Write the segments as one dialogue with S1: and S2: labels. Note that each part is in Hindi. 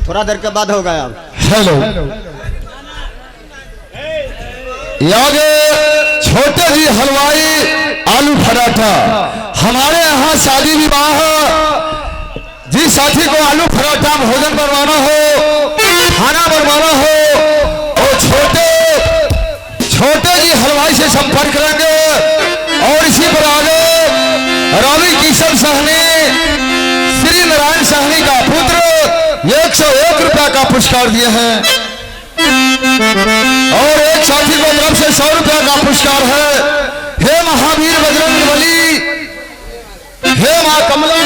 S1: थोड़ा देर के बाद होगा अब।
S2: हेलो याद छोटे जी हलवाई आलू पराठा। हमारे यहाँ शादी विवाह जिस साथी को आलू पराठा भोजन बनवाना हो, खाना बनवाना हो, और छोटे जी हलवाई से संपर्क करेंगे। और इसी पर आगे रवि किशन सहनी, श्री नारायण सहनी का पुत्र 101 रुपया का पुरस्कार दिए हैं। और एक साथी को तरफ से 100 रुपया का पुरस्कार है। हे महावीर बजरंग बली, हे मां कमला,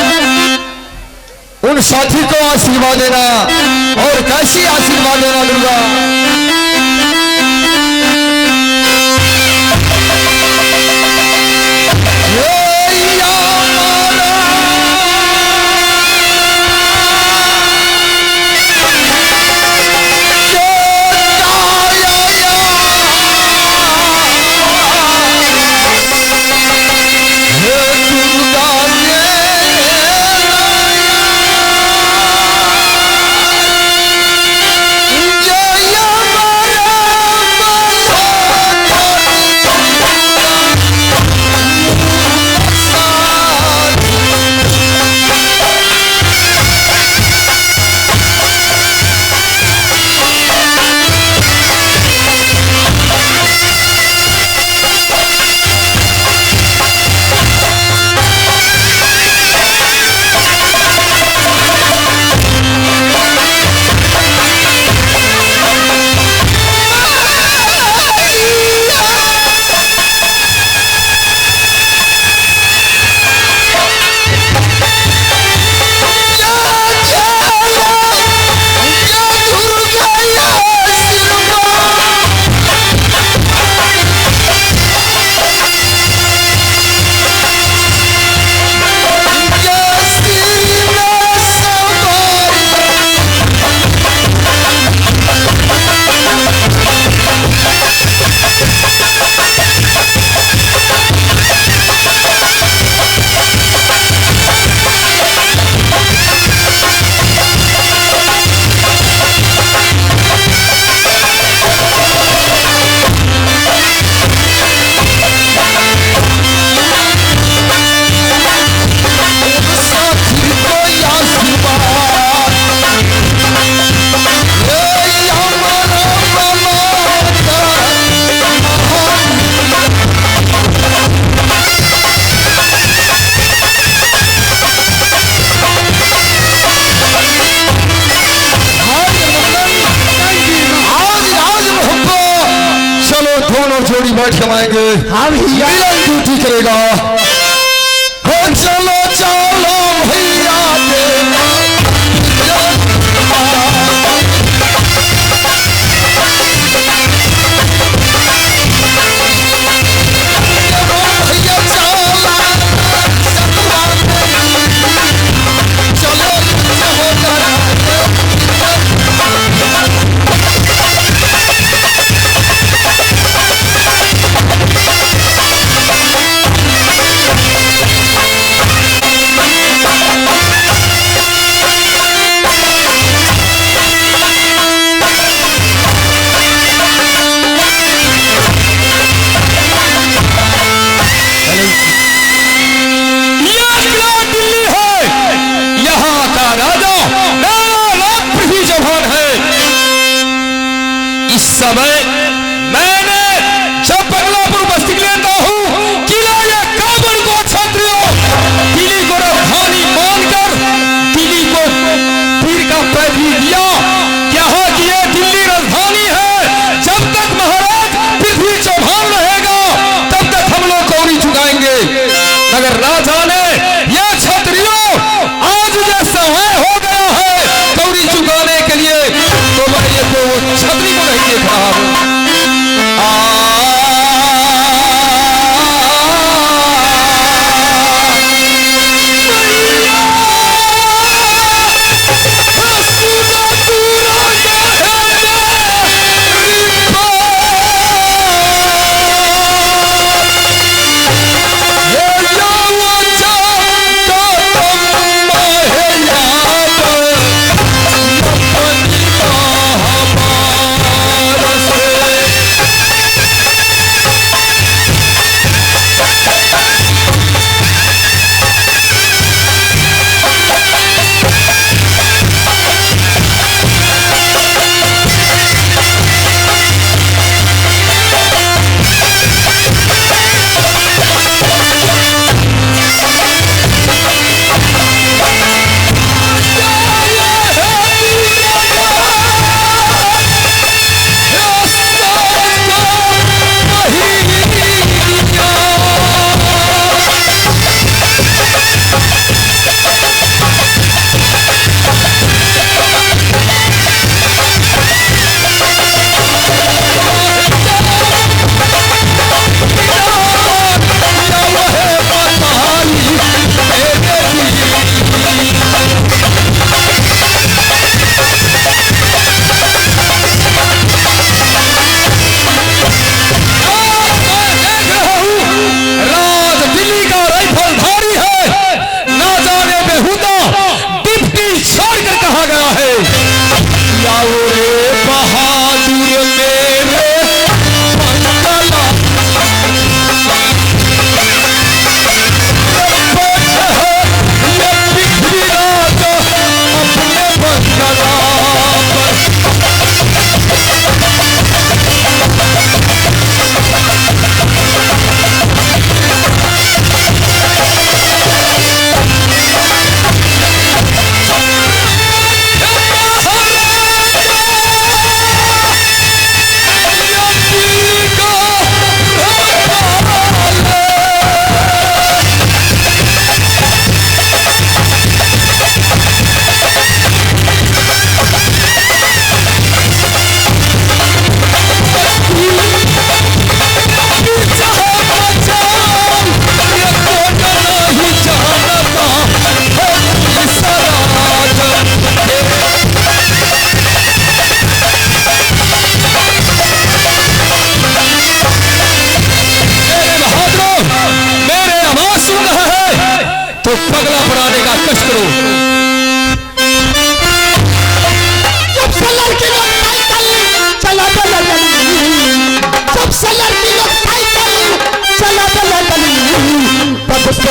S2: उन साथी को आशीर्वाद देना। और कैसी आशीर्वाद देना दुर्गा? जोड़ी बैठ कमाएंगे, हम ही ड्यूटी करेगा। चलो चलो भैया समय मैंने जब बंगलापुर बस्ती लेता हूं, किला या काबुल को क्षत्रियों दिल्ली को राजधानी मानकर दिल्ली को पीर का पैदी दिया। कहा कि यह दिल्ली राजधानी है, जब तक महाराज पृथ्वी चौहान रहेगा तब तक हम लोग कौड़ी चुकाएंगे। मगर राजा ने यह क्षत्रियों आज जो सहाय हो गया है कौड़ी चुकाने के लिए, तो मैं ये तो छतरी को नहीं देख रहा हूं। दूर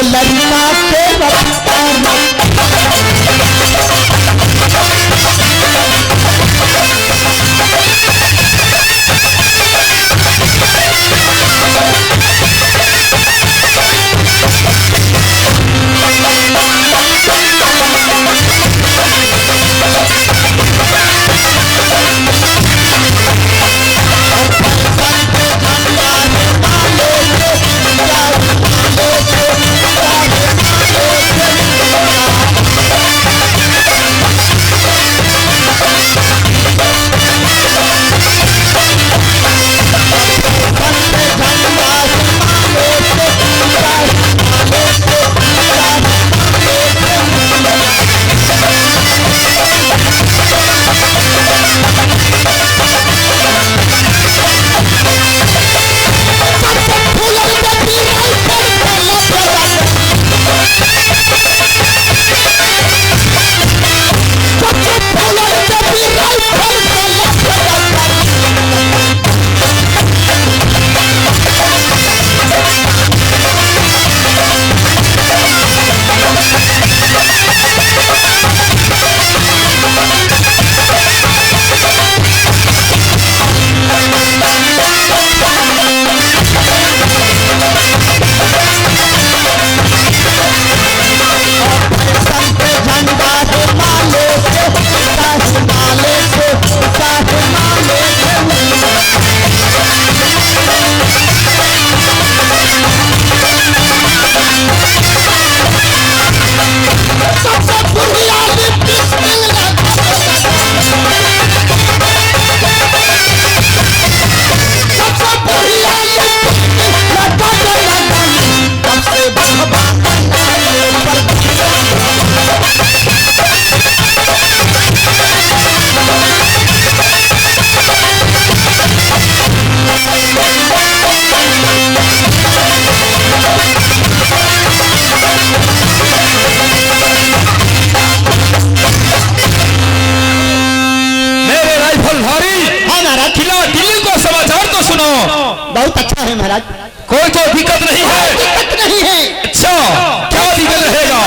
S1: लड़का के बहुत अच्छा है महाराज।
S2: कोई तो दिक्कत नहीं है?
S1: दिक्कत नहीं है।
S2: अच्छा, क्या दिक्कत रहेगा?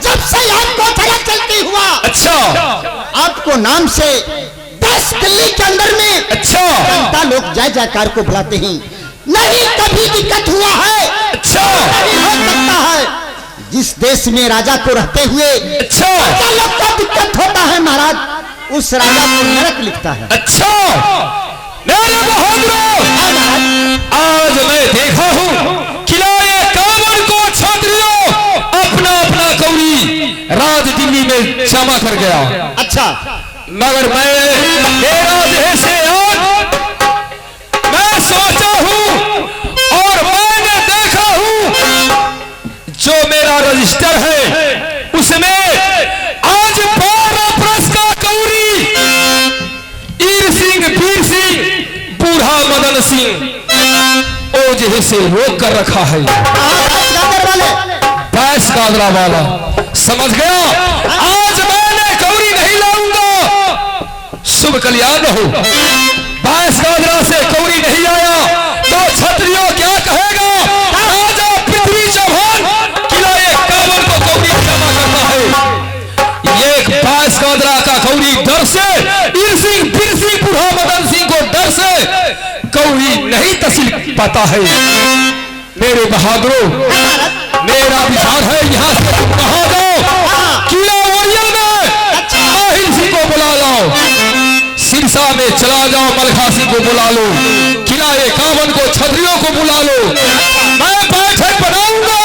S1: जब से आपको सड़क चलती हुआ,
S2: अच्छा,
S1: आपको नाम से 10 दिल्ली के अंदर में,
S2: अच्छा,
S1: जनता लोग जय जयकार को बुलाते हैं। नहीं कभी दिक्कत हुआ है?
S2: अच्छा,
S1: नहीं हो सकता है। जिस देश में राजा को रहते हुए,
S2: अच्छा,
S1: लोग को दिक्कत होता है महाराज, उस राजा को नरक लिखता है।
S2: अच्छा, मेरे बहादुरों, आज मैं देखा हूँ किलाए कांवर को छात्रियों अपना अपना कौड़ी राज दिल्ली में जमा कर गया।
S1: अच्छा,
S2: मगर मेरा देश से आज मैं सोचा हूँ और मैंने देखा हूँ जो मेरा रजिस्टर है उसमें आज 12 बरस का कौड़ी ईर सिंह, वीर सिंह, बूढ़ा मदन सिंह ओझे से रोक कर रखा है। बैस गादरा वाला समझ गया। आज मैंने कौड़ी नहीं लाऊंगा, शुभ कल्याण हो। बैस गादरा से कौड़ी नहीं आया तो क्षत्रियो क्या कहेगा? राजा पृथ्वी चौहान किलाए कांवर को कौड़ी जमा करता है। एक बैस गादरा का कौड़ी डर से, ईर सिंह, वीर सिंह, बूढ़ा मदन सिंह को डर से कौड़ी नहीं तहसील पाता है। मेरे बहादुरों, मेरा विचार है यहाँ से तुम कहाँ जाओ, किला ओरियल में माहिर सिंह को बुला लाओ, सिरसा में चला जाओ, मलखा सिंह को बुला लो, किलाए कांवर को छत्रियों को बुला लो। मैं बैठक बनाऊंगा,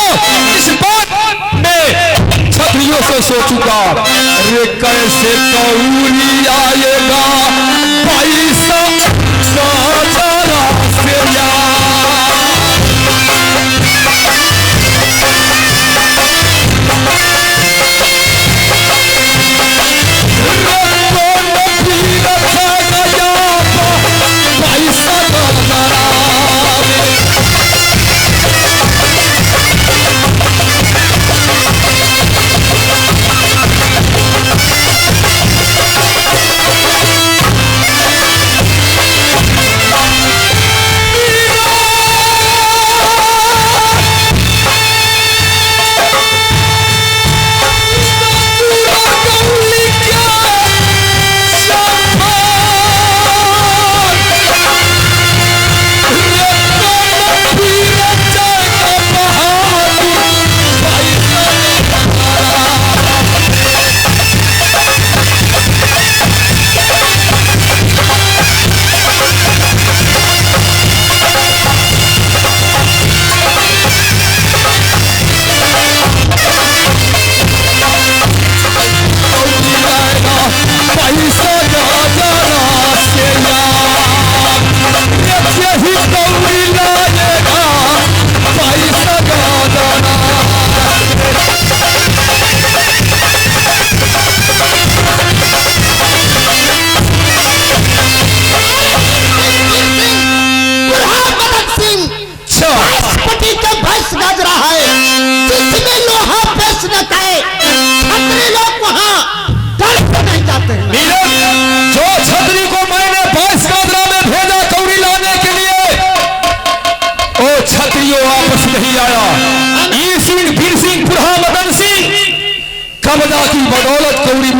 S2: इस बात में छत्रियों से सोचूंगा अरे कैसे कौड़ी आएगा पैसा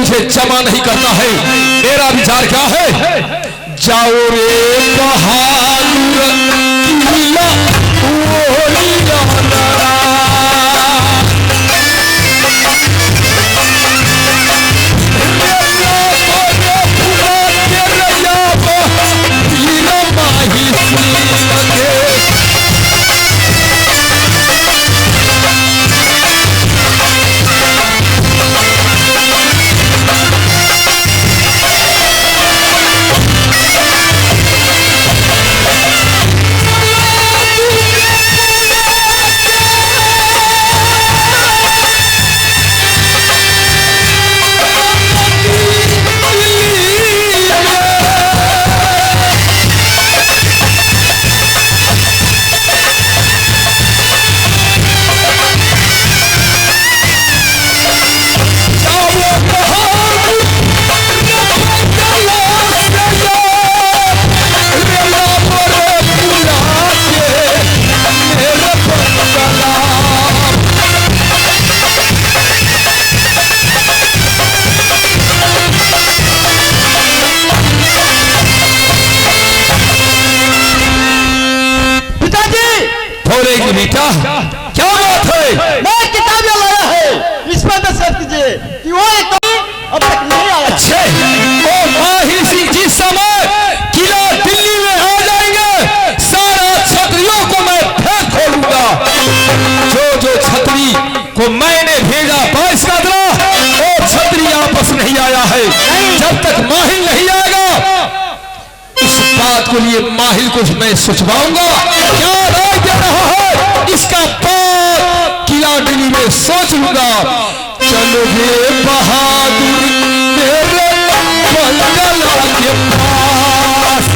S2: मुझे जमा नहीं करता है। मेरा विचार क्या है, जाओ रे बहादुर किला ओलिया नरा। बेटा क्या बात है?
S1: मैं किताब लाया है, इसमें तो सर्च कीजिए कि वो एक अब तक नहीं आया।
S2: अच्छे वो माहिर सिंह जिस समय किला दिल्ली में आ जाएंगे, सारा छत्रियों को मैं फिर खोलूंगा। जो छतरी को मैंने भेजा 22 का दरा, वो छतरी वापस नहीं आया है। जब तक माहिर नहीं आएगा, इस बात को लिए माहिर को मैं सोचवाऊंगा। क्या राय दे रहा है इसका बात किला दिल्ली में सोच लूंगा। चलो रे बहादुर तेरे बंगला के पास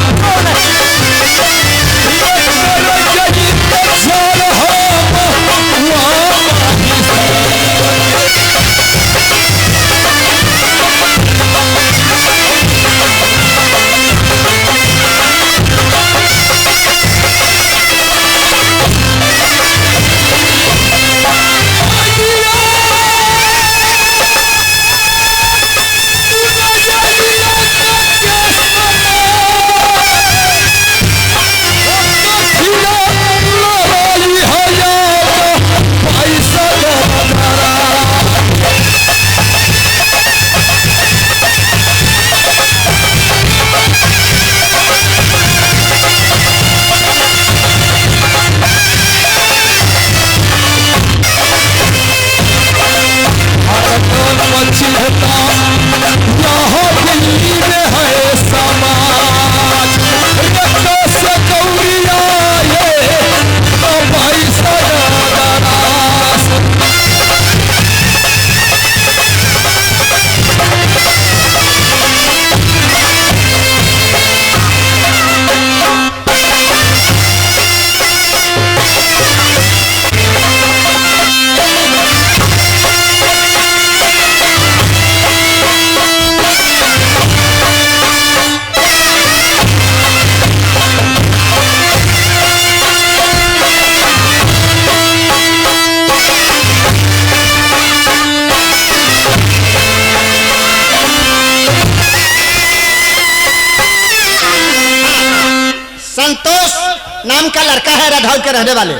S1: नाम का लड़का है रधाव के रहने वाले।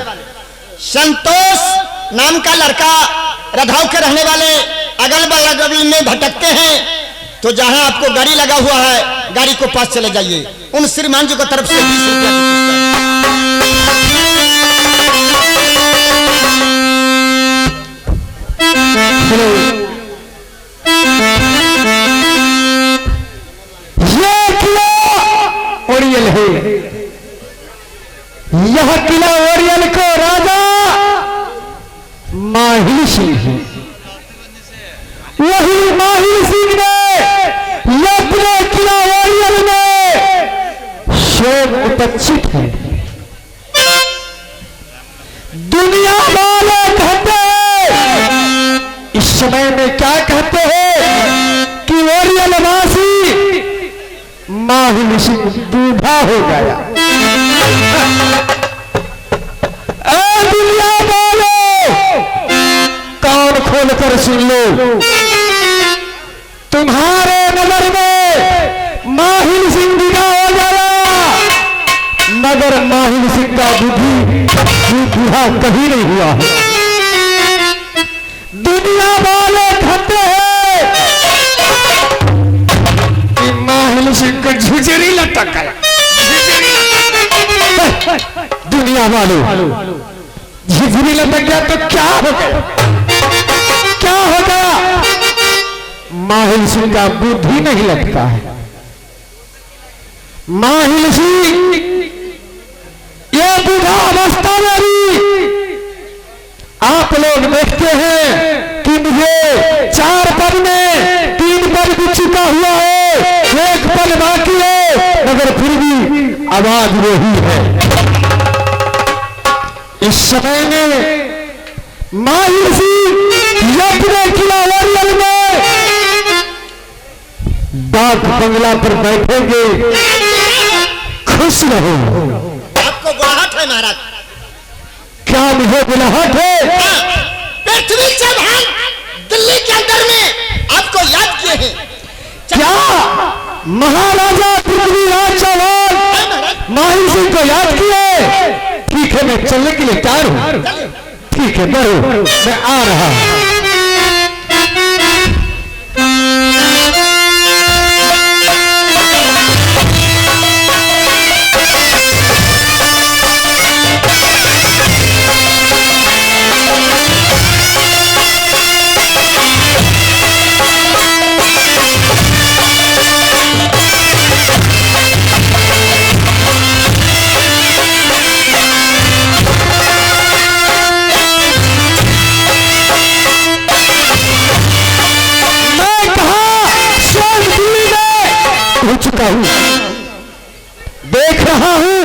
S1: संतोष नाम का लड़का रधाव के रहने वाले अगल बगल में भटकते हैं। तो जहां आपको गाड़ी लगा हुआ है, गाड़ी को पास चले जाइए। उन श्रीमान जी को तरफ से 20 रुपया
S3: ओरियल है। यह किला ओरियल को राजा माहिर सिंह है। वही माहिर सिंह ने अपने किला ओरियल में शोक उपस्थित है। दुनिया वाले कहते हैं, इस समय में क्या कहते हैं कि ओरियल वासी माहिर सिंह बूढ़ा हो गया। दुनिया वालों कान खोल कर सुन लो, तुम्हारे नजर में माहिल सिंह बिका हो गया, मगर माहिल सिंह का बुद्धि कभी नहीं हुआ है। दुनिया वाले कहते हैं कि माहिल सिंह को झुझरी लटक गया। दुनिया वालों, झुझरी लटक गया तो क्या हो गया? क्या हो गया? माहिल सिंह का बुद्धि नहीं लगता है। माहिल सिंह ये बुढ़ा अवस्था में भी आप लोग देखते हैं कि मुझे 4 पद में 3 पद भी चुका हुआ है, 1 पद बाकी है, मगर फिर भी आवाज वही है। इस समय में माहिल सिंह अपने किला वरियल में डाक बंगला पर बैठेंगे। खुश रहो।
S1: आपको गुलाहट है महाराज?
S3: क्या मुझे गुलाहट है?
S1: पृथ्वी चौहान दिल्ली के अंदर में आपको याद किए हैं।
S3: क्या महाराजा पृथ्वीराज चौहान माहिल सिंह को याद किए? ठीक है, मैं चलने के लिए तैयार हूं। ठीक है, मैं आ रहा हूं। चुका हूं, देख रहा हूं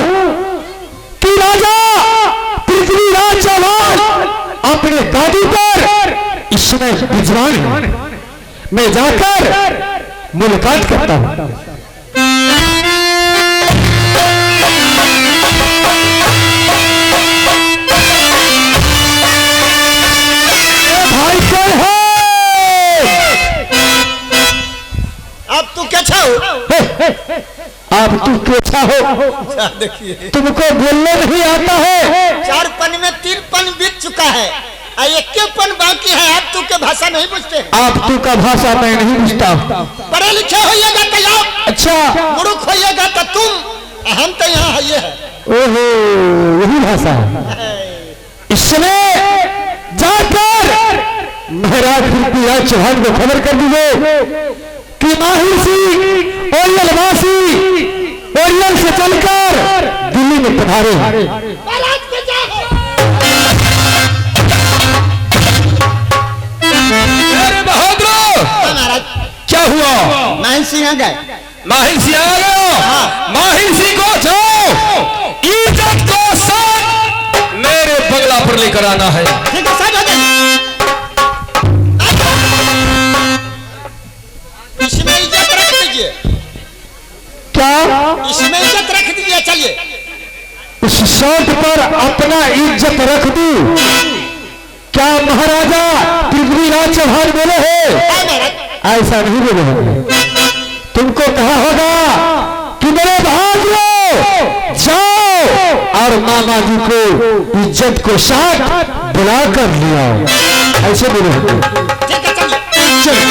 S3: कि राजा पृथ्वीराज चौहान अपने गादी पर इस समय विद्वान है। मैं जाकर मुलाकात करता हूं। भाई कौन है?
S1: अब तू कैसा हो?
S3: अब तू कैसा हो?
S1: देखिए,
S3: तुमको बोलने नहीं आता है।
S1: 4 पन में 3 पन बीत चुका है, एक पन बाकी है। आप तू के भाषा नहीं पूछते?
S3: आप तू का भाषा मैं नहीं पूछता।
S1: पढ़े लिखे होइएगा तो आप,
S3: अच्छा
S1: मूर्ख होइएगा तो तुम। हम तो यहाँ है है।
S3: ओहो, यही भाषा है। इसमें जाकर महाराज पृथ्वीराज चौहान को खबर कर दीजिए कि माहिल सिंह ओरियलवासी ओरियल से चलकर दिल्ली में पधारे।
S2: अरे बहादुर,
S1: क्या हुआ? माहिल सिंह आ गए।
S2: माहिल सिंह आ गया। माहिल सिंह को जाओ, इज्जत को साथ मेरे बंगला पर लेकर आना है।
S1: ठीक है साहब, इसमें इज्जत रख दीजिए।
S3: क्या?
S1: इसमें इज्जत रख दीजिए। चलिए,
S3: उस शर्ट पर अपना इज्जत रख दूं? क्या महाराजा पृथ्वीराज चौहान बोले हैं? ऐसा नहीं बोले हैं। तुमको कहा होगा कि मेरे बहादुरों जाओ और मामा जी को इज्जत को साथ बुला कर ले आओ, ऐसे बोले होते।
S1: ठीक है चलिए।
S3: चलो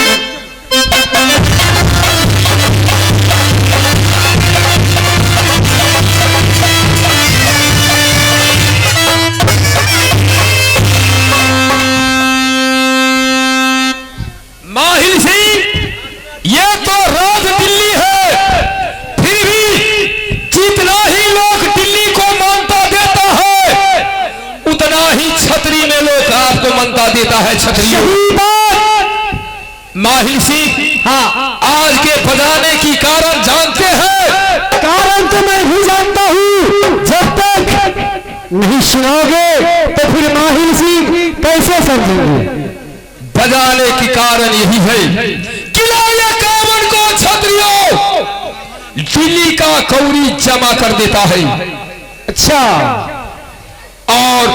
S2: माहिल सिंह, ये तो राज दिल्ली है, फिर भी जितना ही लोग दिल्ली को मानता देता है उतना ही छतरी में लोग आपको मानता देता है। छतरी माहिल सिंह,
S3: हाँ,
S2: आज के बजाने की कारण जानते हैं?
S3: कारण तो मैं भी जानता हूँ। जब तक नहीं सुनाओगे तो फिर माहिल सिंह कैसे समझेंगे?
S2: बजाने की कारण यही है, किला या कावन को छतरियों दिल्ली का कौड़ी जमा कर देता है।
S3: अच्छा,
S2: और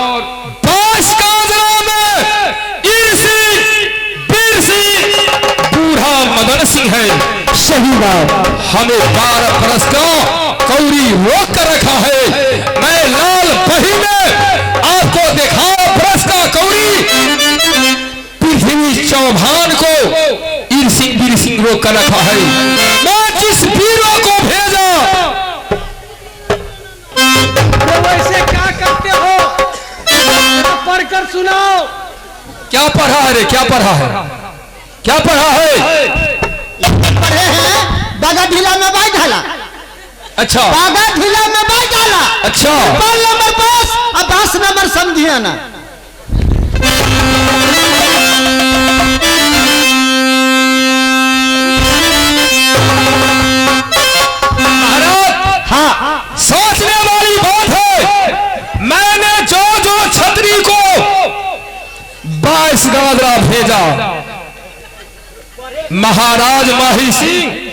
S2: बास काजरा में इरसी बिरसी बूढ़ा मदन भगत सिंह है।
S3: सही बात।
S2: हमें 12 बरस का कौड़ी रोक कर रखा है। मैं लाल बही ने आपको दिखाओ बरस का कौड़ी। पृथ्वी चौहान को ईर सिंह वीर सिंह रोक कर रखा है। मैं जिस वीरों को भेजा
S4: वैसे क्या करते हो? पढ़कर सुनाओ।
S2: क्या पढ़ा है रे? क्या पढ़ा है? क्या पढ़ा है?
S1: पढ़े हैं बागा ढीला में बाई ढाला।
S2: अच्छा
S1: बागा ढीला में बाई डाला।
S2: अच्छा
S1: पाल नंबर 5 अब 10 नंबर समझिए ना।
S2: महाराज
S3: हाँ
S2: सोचने वाली बात है। मैंने जो जो छतरी को 22 गादरा भेजा, महाराज माही सिंह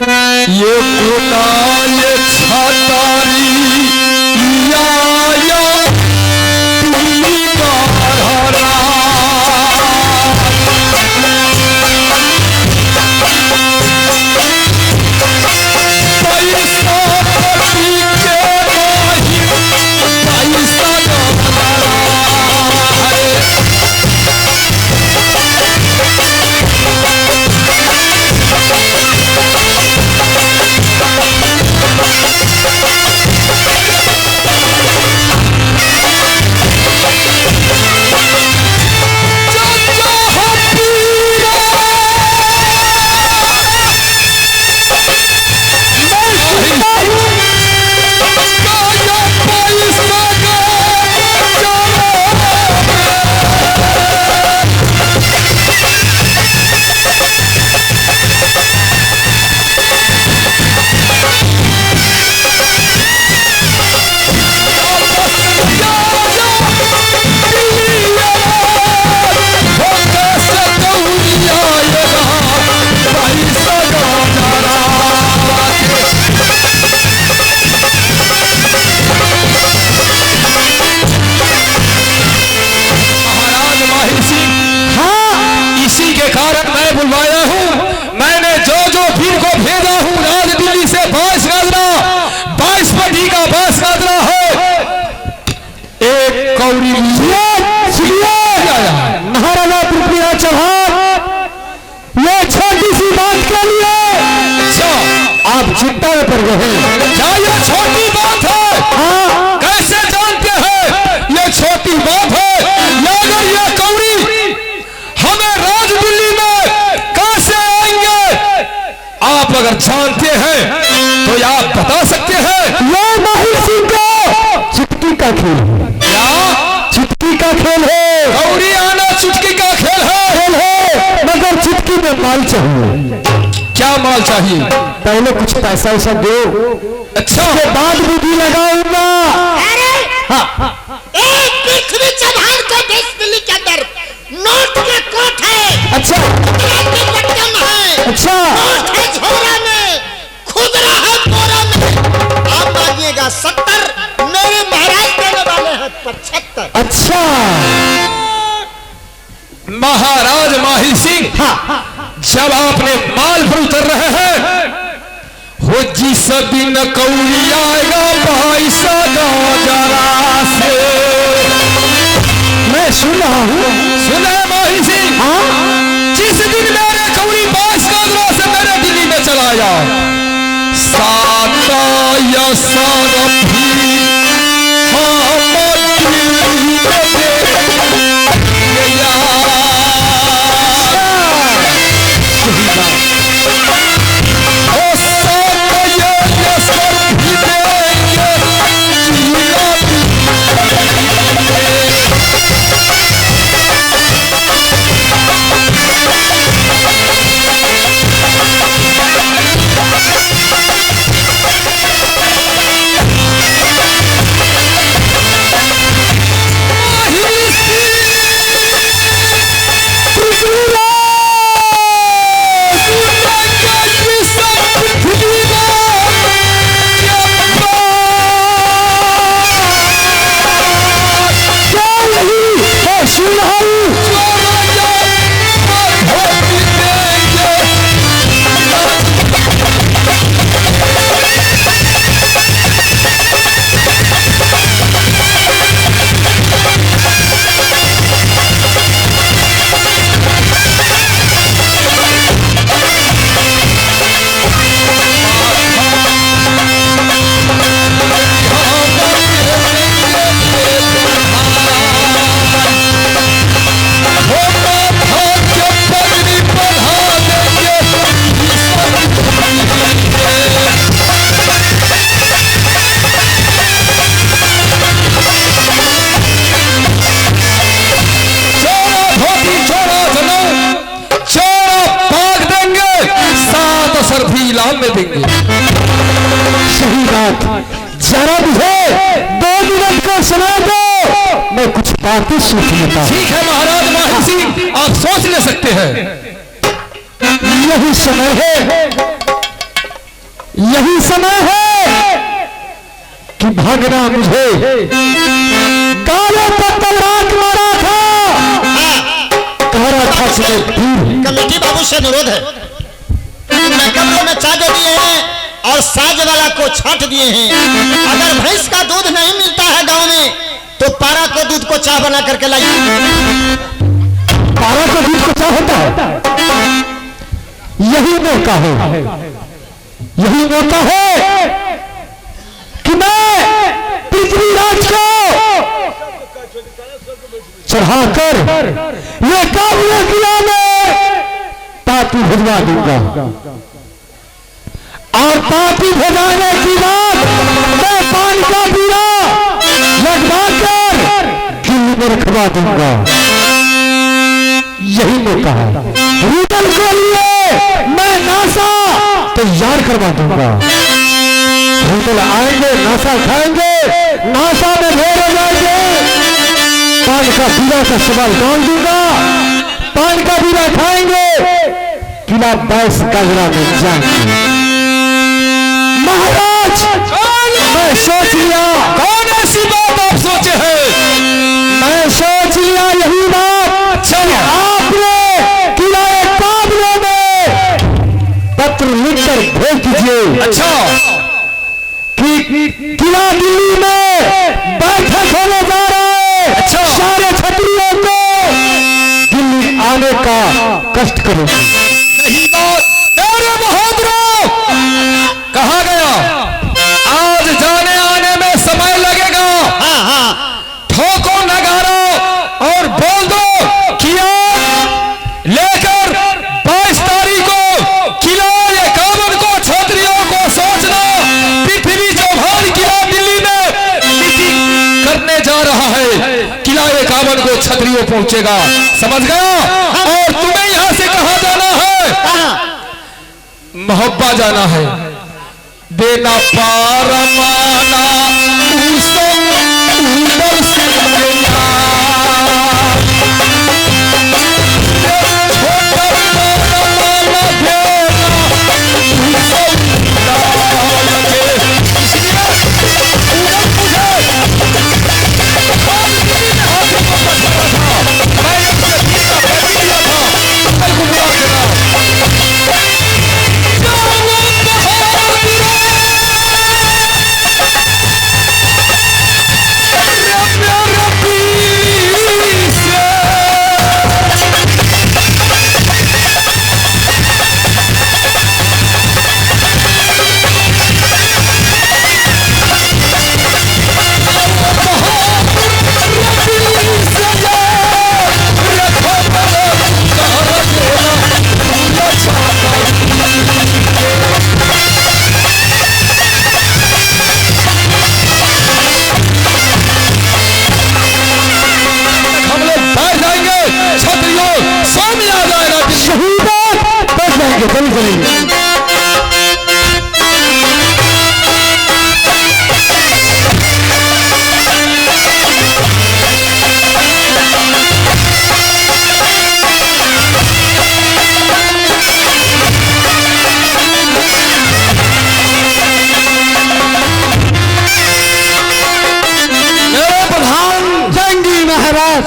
S2: ये कोटा ये छतारी या दिल्ली का हरा। पैसा पटी के नहीं, पैसा गवारा है। बुलवाया हूं। मैंने जो जो वीर को भेजा हूं राज दिल्ली से 22 गाजरा, 22 पटी का 22 गाजरा है। एक कौड़ी
S3: महाराजा पृथ्वीराज चौहान, ये छोटी सी बात के लिए
S2: अच्छा
S3: आप चिंता में पड़ गए हैं।
S2: क्या ये छोटी बात है?
S3: हाँ
S2: कैसे जानते हैं ये छोटी बात है? या अगर ये कौड़ी हमें राज दिल्ली में कैसे आएंगे? आप अगर जानते हैं तो ये आप बता सकते हैं।
S3: ये माही सिंह का चुटकी का खेल है।
S2: क्या
S3: चुटकी का खेल है?
S2: कौड़ी आना चुटकी का खेल है।
S3: मगर चुटकी में माल चाहिए।
S2: क्या माल चाहिए?
S3: पहले कुछ पैसा वैसा दो,
S2: अच्छा
S3: उसके बाद बुद्धि लगाऊंगा।
S1: अरे एक पृथ्वी चौहान का देश दिल्ली के अंदर नोट के कोट है।
S3: अच्छा
S1: तेल के बटन है।
S3: अच्छा
S1: नोट है झोरा में, खुदरा है बोरा में। आप मांगिएगा 70, मेरे महाराज देने वाले हैं 75।
S3: अच्छा
S2: महाराज माही सिंह, जब आपने माल पर उतर रहे हैं, हो जिस दिन कौड़ी आएगा पैसा गाजरा से।
S3: मैं सुन रहा हूँ।
S2: सुने माही सिंह, जिस दिन मेरे कौड़ी 22 गाजरा से मेरे दिल्ली में चला जाए, साता या सारथी इनाम में देंगे।
S3: सही बात। जरा मुझे 2 मिनट का समय दो, मैं कुछ बातें सोच लेता हूं।
S2: ठीक है महाराज माहिर सिंह, आप सोच ले सकते हैं।
S3: यही समय है, यही समय है कि भागना मुझे काले पत्थर रात मारा था, कह रहा था कि
S1: कमेटी बाबू से अनुरोध है, कमरों में चाय दे दिए हैं और साज वाला को छांट दिए हैं। अगर भैंस का दूध नहीं मिलता है गांव में तो पारा को दूध को चाय बना करके लाइए।
S3: पारा का दूध को चाय होता है, यही मौका है, यही मौका है कि मैं पृथ्वीराज को चढ़ाकर ये काबुल किया में पापी भिजवा दूंगा, और पापी भिजवाने की बात मैं पानी का पीला लगवा कर दिल्ली में रखवा दूंगा। यही मौका है, रूदल को लिए मैं नासा तैयार करवा दूंगा। रूदल आएंगे, नासा खाएंगे, नासा में ढेर हो जाएंगे, पान का पीला का सवाल डाल दूंगा, पान का पीला खाएंगे, किला 22 गजरा में जाएंगे। महाराज मैं सोच लिया।
S2: कौन ऐसी बात आप सोचे हैं?
S3: मैं सोच लिया यही बात। चल आपने किला काबुल में पत्र लिखकर भेज दीजिए।
S2: अच्छा,
S3: कि किला दिल्ली में बैठक होने जा रहा है।
S2: अच्छा।
S3: सारे क्षत्रियों को दिल्ली आने का कष्ट करेंगे।
S2: सही बात। मेरे बहादुरों, कहा गया आज जाने आने में समय लगेगा।
S1: हाँ हाँ,
S2: ठोको नगारा और बोल दो कि आज लेकर 22 तारीख को किला 51 को क्षत्रियों को सोचना पृथ्वी चौहान किला दिल्ली में मीटिंग करने जा रहा है। किला 51 को क्षत्रियों पहुंचेगा, समझ गया? और तुम्हें यहां से कहां जाना है? मोहब्बा जाना है। देना पार माना उसो ऊपर से लेना, छोटा पार माना देना उसो लगे। इसलिए पूरन मुझे आज किसी ने हाथों को पकड़ा था, मैं उससे ठीक का पैसे दिया था, कल को बुला देना।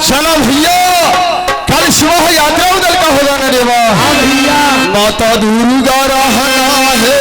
S2: चलो भैया, कल सुबह यात्रा उधर का हो जाना देवा।
S3: हाँ भैया,
S2: माता दुर्गा रहना है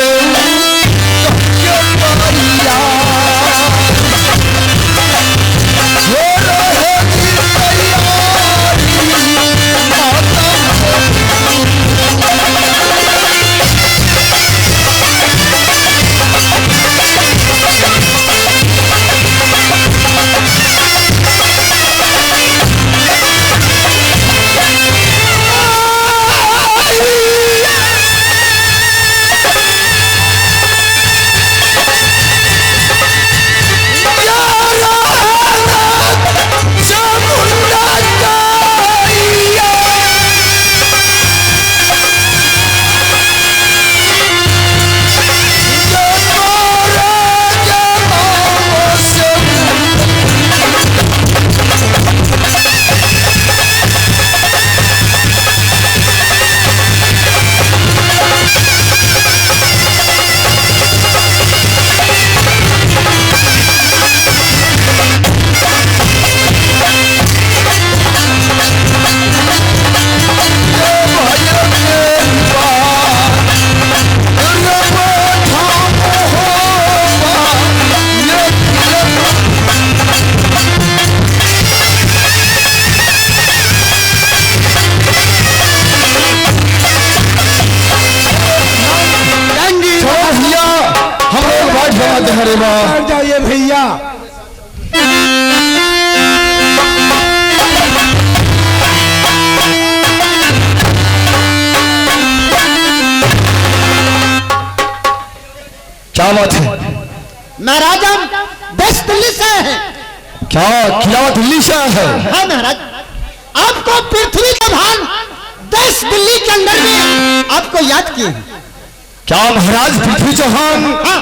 S2: हरे वाह।
S3: बैठ जाइए भैया।
S2: क्या बात है?
S1: महाराज हम देश दिल्ली से हैं।
S2: क्या किला दिल्ली से है?
S1: हाँ महाराज, आपको पृथ्वी का भान देश दिल्ली के अंदर में आपको याद किए हैं।
S2: क्या महाराज पृथ्वी चौहान
S1: हाँ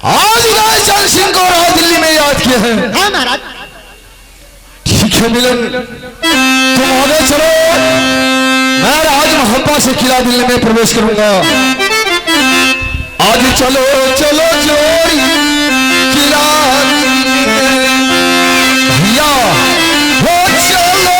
S2: आज उदय चंद सिंह को राज दिल्ली में याद किए हैं?
S1: हाँ महाराज।
S2: ठीक है मिलन, तुम आगे चलो, मैं राज मोहब्बा से किला दिल्ली में प्रवेश करूंगा। आज चलो चलो जोड़ी किला भैया हो चलो ना।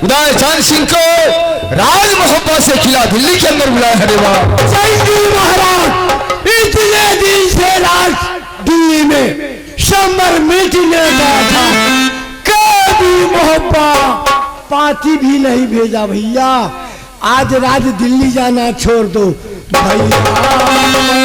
S2: उदय चंद सिंह को राज मोहब्बा से किला दिल्ली के अंदर बुलाया है।
S3: महाराज इतने दिन से राज दिल्ली में समर मिटने का था, कभी मोहब्बा पाती भी नहीं भेजा भैया। आज राज दिल्ली जाना छोड़ दो भैया।